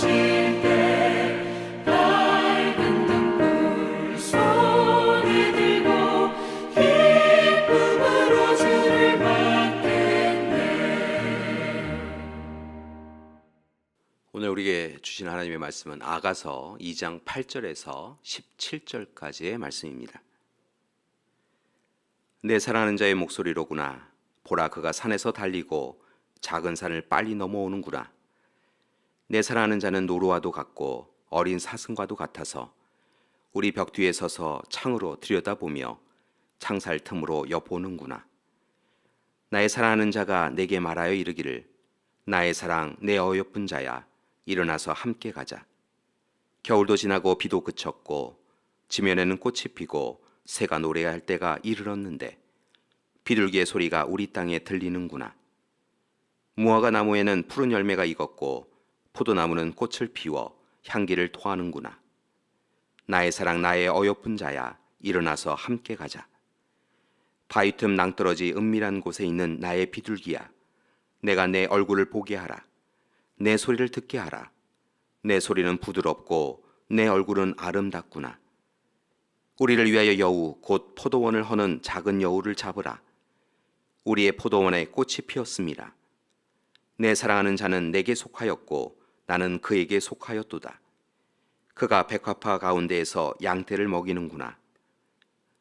때 밝은 등불 손에 들고 기쁨으로 주를 맞겠네. 오늘 우리에게 주신 하나님의 말씀은 아가서 2장 8절에서 17절까지의 말씀입니다. 내 사랑하는 자의 목소리로구나. 보라, 그가 산에서 달리고 작은 산을 빨리 넘어오는구나. 내 사랑하는 자는 노루와도 같고 어린 사슴과도 같아서 우리 벽 뒤에 서서 창으로 들여다보며 창살 틈으로 엿보는구나. 나의 사랑하는 자가 내게 말하여 이르기를, 나의 사랑, 내 어여쁜 자야, 일어나서 함께 가자. 겨울도 지나고 비도 그쳤고 지면에는 꽃이 피고 새가 노래할 때가 이르렀는데 비둘기의 소리가 우리 땅에 들리는구나. 무화과 나무에는 푸른 열매가 익었고 포도나무는 꽃을 피워 향기를 토하는구나. 나의 사랑, 나의 어여쁜 자야, 일어나서 함께 가자. 바위 틈 낭떠러지 은밀한 곳에 있는 나의 비둘기야, 내가 내 얼굴을 보게 하라. 내 소리를 듣게 하라. 내 소리는 부드럽고 내 얼굴은 아름답구나. 우리를 위하여 여우, 곧 포도원을 허는 작은 여우를 잡으라. 우리의 포도원에 꽃이 피었습니다. 내 사랑하는 자는 내게 속하였고 나는 그에게 속하였도다. 그가 백합화 가운데에서 양떼를 먹이는구나.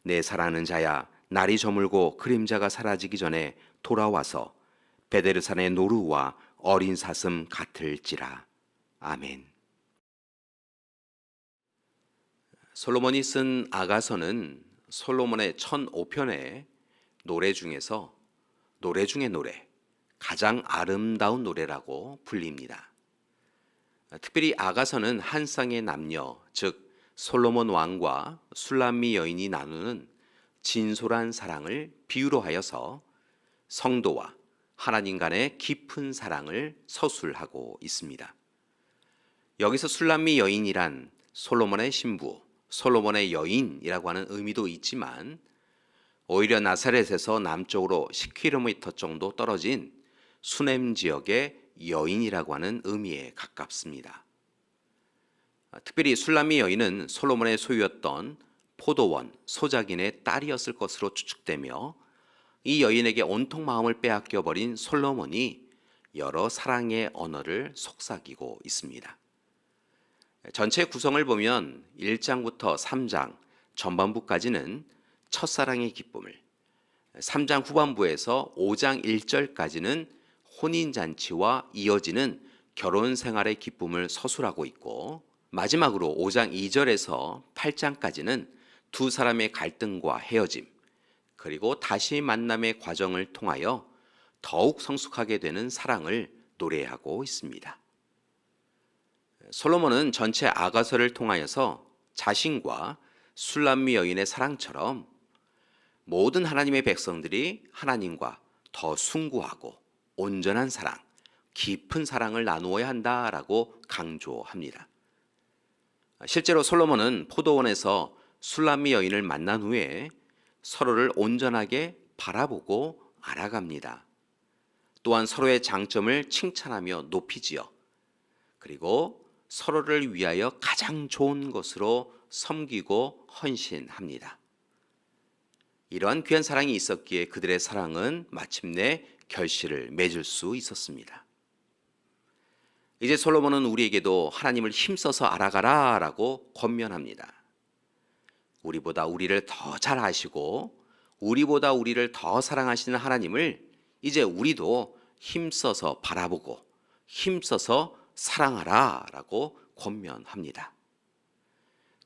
내 사랑하는 자야, 날이 저물고 그림자가 사라지기 전에 돌아와서 베데르산의 노루와 어린 사슴 같을지라. 아멘. 솔로몬이 쓴 아가서는 솔로몬의 1005편의 노래 중에서 노래 중의 노래, 가장 아름다운 노래라고 불립니다. 특별히 아가서는 한 쌍의 남녀, 즉 솔로몬 왕과 술람미 여인이 나누는 진솔한 사랑을 비유로 하여서 성도와 하나님 간의 깊은 사랑을 서술하고 있습니다. 여기서 술람미 여인이란 솔로몬의 신부, 솔로몬의 여인이라고 하는 의미도 있지만 오히려 나사렛에서 남쪽으로 10km 정도 떨어진 수넴 지역의 여인이라고 하는 의미에 가깝습니다. 특별히 술람미 여인은 솔로몬의 소유였던 포도원 소작인의 딸이었을 것으로 추측되며 이 여인에게 온통 마음을 빼앗겨 버린 솔로몬이 여러 사랑의 언어를 속삭이고 있습니다. 전체 구성을 보면 1장부터 3장 전반부까지는 첫사랑의 기쁨을, 3장 후반부에서 5장 1절까지는 혼인잔치와 이어지는 결혼 생활의 기쁨을 서술하고 있고, 마지막으로 5장 2절에서 8장까지는 두 사람의 갈등과 헤어짐, 그리고 다시 만남의 과정을 통하여 더욱 성숙하게 되는 사랑을 노래하고 있습니다. 솔로몬은 전체 아가서를 통하여서 자신과 술람미 여인의 사랑처럼 모든 하나님의 백성들이 하나님과 더 숭고하고 온전한 사랑, 깊은 사랑을 나누어야 한다라고 강조합니다. 실제로 솔로몬은 포도원에서 술람미 여인을 만난 후에 서로를 온전하게 바라보고 알아갑니다. 또한 서로의 장점을 칭찬하며 높이지요. 그리고 서로를 위하여 가장 좋은 것으로 섬기고 헌신합니다. 이러한 귀한 사랑이 있었기에 그들의 사랑은 마침내 결실을 맺을 수 있었습니다. 이제 솔로몬은 우리에게도 하나님을 힘써서 알아가라 라고 권면합니다. 우리보다 우리를 더 잘 아시고 우리보다 우리를 더 사랑하시는 하나님을 이제 우리도 힘써서 바라보고 힘써서 사랑하라 라고 권면합니다.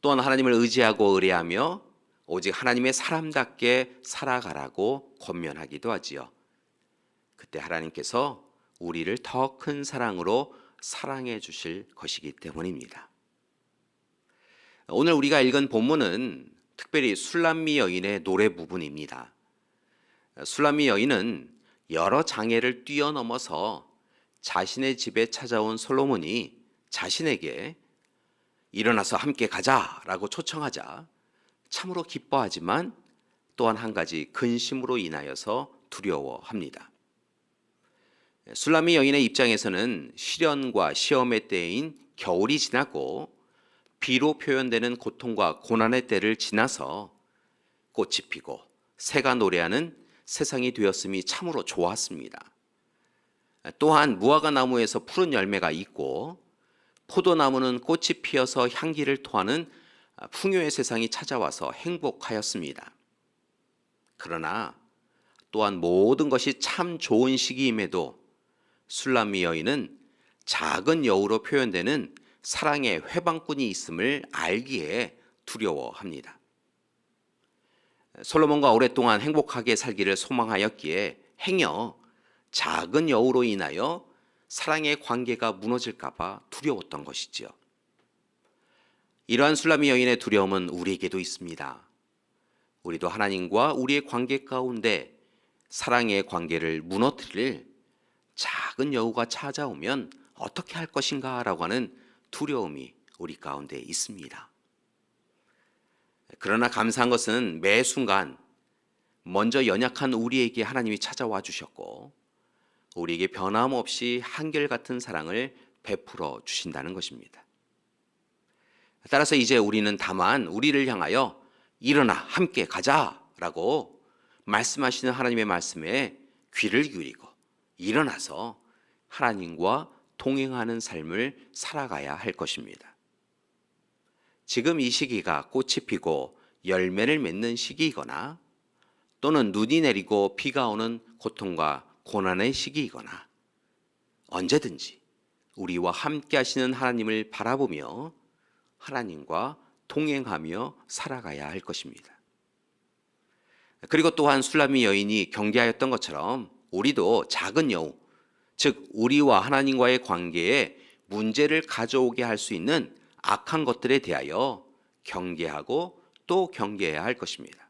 또한 하나님을 의지하고 의뢰하며 오직 하나님의 사람답게 살아가라고 권면하기도 하지요. 그때 하나님께서 우리를 더 큰 사랑으로 사랑해 주실 것이기 때문입니다. 오늘 우리가 읽은 본문은 특별히 술람미 여인의 노래 부분입니다. 술람미 여인은 여러 장애를 뛰어넘어서 자신의 집에 찾아온 솔로몬이 자신에게 일어나서 함께 가자라고 초청하자 참으로 기뻐하지만 또한 한 가지 근심으로 인하여서 두려워합니다. 술람미 여인의 입장에서는 시련과 시험의 때인 겨울이 지나고 비로 표현되는 고통과 고난의 때를 지나서 꽃이 피고 새가 노래하는 세상이 되었음이 참으로 좋았습니다. 또한 무화과 나무에서 푸른 열매가 있고 포도나무는 꽃이 피어서 향기를 토하는 풍요의 세상이 찾아와서 행복하였습니다. 그러나 또한 모든 것이 참 좋은 시기임에도 술람미 여인은 작은 여우로 표현되는 사랑의 회방꾼이 있음을 알기에 두려워합니다. 솔로몬과 오랫동안 행복하게 살기를 소망하였기에 행여 작은 여우로 인하여 사랑의 관계가 무너질까 봐 두려웠던 것이지요. 이러한 술람미 여인의 두려움은 우리에게도 있습니다. 우리도 하나님과 우리의 관계 가운데 사랑의 관계를 무너뜨릴 작은 여우가 찾아오면 어떻게 할 것인가 라고 하는 두려움이 우리 가운데 있습니다. 그러나 감사한 것은 매 순간 먼저 연약한 우리에게 하나님이 찾아와 주셨고 우리에게 변함없이 한결같은 사랑을 베풀어 주신다는 것입니다. 따라서 이제 우리는 다만 우리를 향하여 일어나 함께 가자라고 말씀하시는 하나님의 말씀에 귀를 기울이고 일어나서 하나님과 동행하는 삶을 살아가야 할 것입니다. 지금 이 시기가 꽃이 피고 열매를 맺는 시기이거나 또는 눈이 내리고 비가 오는 고통과 고난의 시기이거나 언제든지 우리와 함께 하시는 하나님을 바라보며 하나님과 동행하며 살아가야 할 것입니다. 그리고 또한 술람미 여인이 경계하였던 것처럼 우리도 작은 여우, 즉 우리와 하나님과의 관계에 문제를 가져오게 할 수 있는 악한 것들에 대하여 경계하고 또 경계해야 할 것입니다.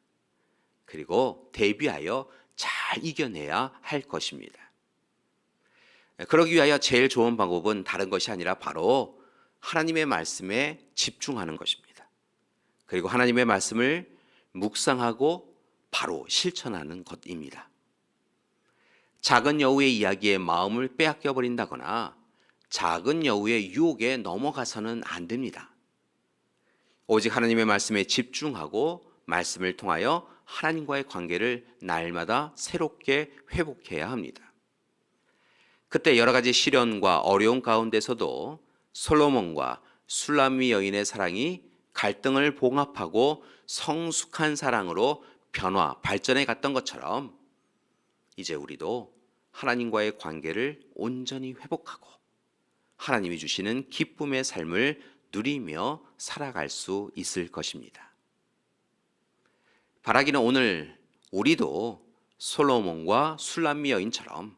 그리고 대비하여 잘 이겨내야 할 것입니다. 그러기 위하여 제일 좋은 방법은 다른 것이 아니라 바로 하나님의 말씀에 집중하는 것입니다. 그리고 하나님의 말씀을 묵상하고 바로 실천하는 것입니다. 작은 여우의 이야기에 마음을 빼앗겨 버린다거나 작은 여우의 유혹에 넘어가서는 안 됩니다. 오직 하나님의 말씀에 집중하고 말씀을 통하여 하나님과의 관계를 날마다 새롭게 회복해야 합니다. 그때 여러 가지 시련과 어려움 가운데서도 솔로몬과 술람미 여인의 사랑이 갈등을 봉합하고 성숙한 사랑으로 변화, 발전해 갔던 것처럼 이제 우리도 하나님과의 관계를 온전히 회복하고 하나님이 주시는 기쁨의 삶을 누리며 살아갈 수 있을 것입니다. 바라기는 오늘 우리도 솔로몬과 술람미 여인처럼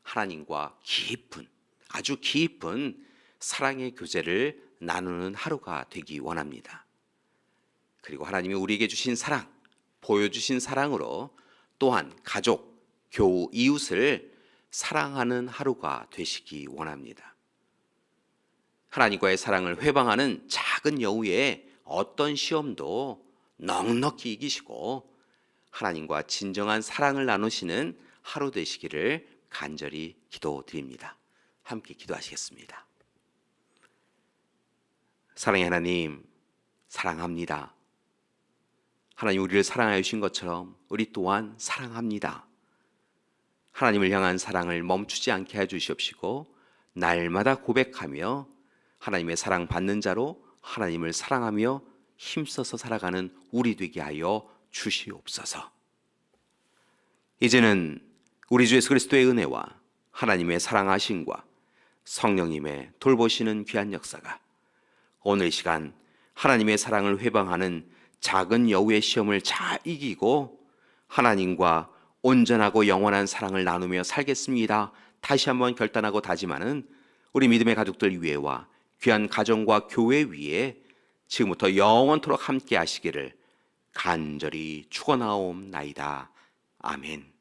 하나님과 깊은, 아주 깊은 사랑의 교제를 나누는 하루가 되기 원합니다. 그리고 하나님이 우리에게 주신 사랑, 보여주신 사랑으로 또한 가족, 교우, 이웃을 사랑하는 하루가 되시기 원합니다. 하나님과의 사랑을 회방하는 작은 여우의 어떤 시험도 넉넉히 이기시고 하나님과 진정한 사랑을 나누시는 하루 되시기를 간절히 기도드립니다. 함께 기도하시겠습니다. 사랑의 하나님, 사랑합니다. 하나님 우리를 사랑하여 주신 것처럼 우리 또한 사랑합니다. 하나님을 향한 사랑을 멈추지 않게 해 주시옵시고 날마다 고백하며 하나님의 사랑 받는 자로 하나님을 사랑하며 힘써서 살아가는 우리 되게 하여 주시옵소서. 이제는 우리 주 예수 그리스도의 은혜와 하나님의 사랑하심과 성령님의 돌보시는 귀한 역사가 오늘 이 시간 하나님의 사랑을 회방하는 작은 여우의 시험을 잘 이기고 하나님과 온전하고 영원한 사랑을 나누며 살겠습니다. 다시 한번 결단하고 다짐하는 우리 믿음의 가족들 위에와 귀한 가정과 교회 위에 지금부터 영원토록 함께 하시기를 간절히 축원하옵나이다. 아멘.